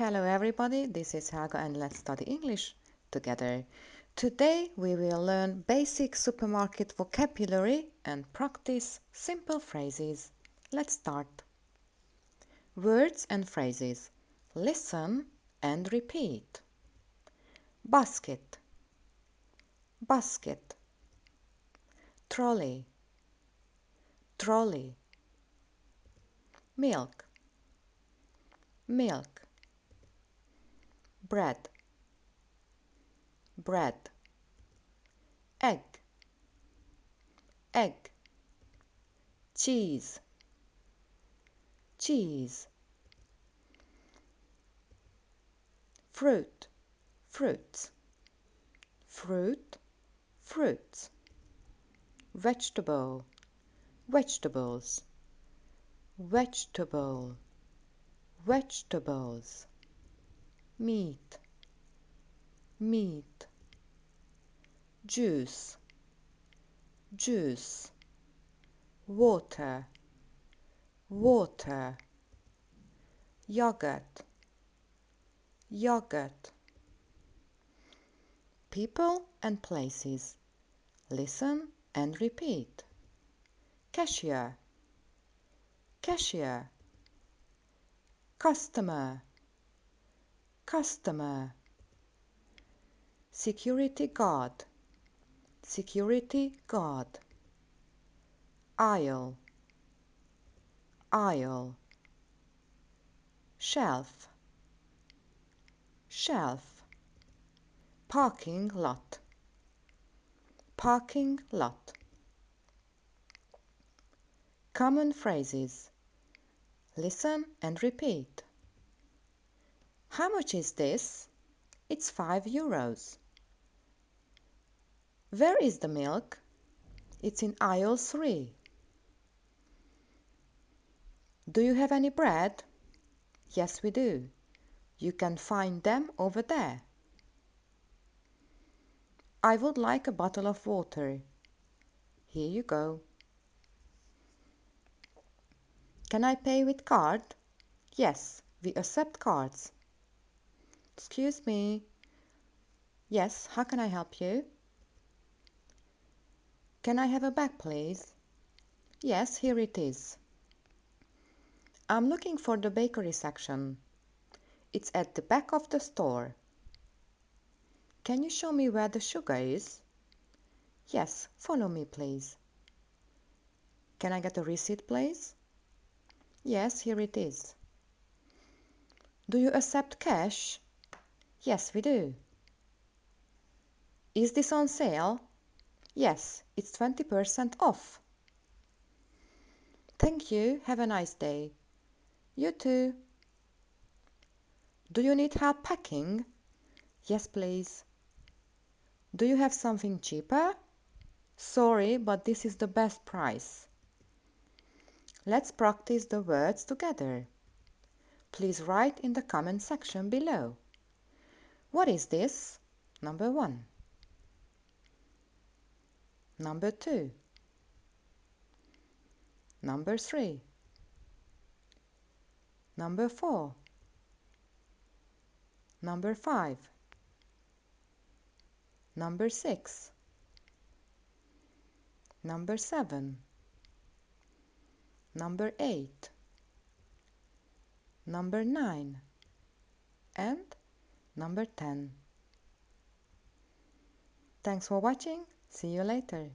Hello everybody, this is Helga and let's study English together. Today we will learn basic supermarket vocabulary and practice simple phrases. Let's start. Words and phrases. Listen and repeat. Basket, basket. Trolley, trolley. Milk, milk. Bread, bread. Egg, egg. Cheese, cheese. Fruit, fruits. Fruit, fruits. Vegetable, vegetables. Vegetable, vegetables. Meat, meat. Juice, juice. Water, water. Yogurt, yogurt. People and places. Listen and repeat. Cashier, cashier. Customer, customer. Security guard, security guard. Aisle, aisle. Shelf, shelf. Parking lot, parking lot. Common phrases. Listen and repeat. How much is this? It's €5. Where is the milk? It's in aisle 3. Do you have any bread? Yes, we do. You can find them over there. I would like a bottle of water. Here you go. Can I pay with card? Yes, we accept cards. Excuse me. Yes, how can I help you? Can I have a bag, please? Yes, here it is. I'm looking for the bakery section. It's at the back of the store. Can you show me where the sugar is? Yes, follow me, please. Can I get a receipt, please? Yes, here it is. Do you accept cash? Yes, we do. Is this on sale? Yes, it's 20% off. Thank you. Have a nice day. You too. Do you need help packing? Yes, please. Do you have something cheaper? Sorry, but this is the best price. Let's practice the words together. Please write in the comment section below. What is this? Number 1. Number 2. Number 3. Number 4. Number 5. Number 6. Number 7. Number 8. Number 9. And number 10. Thanks for watching. See you later.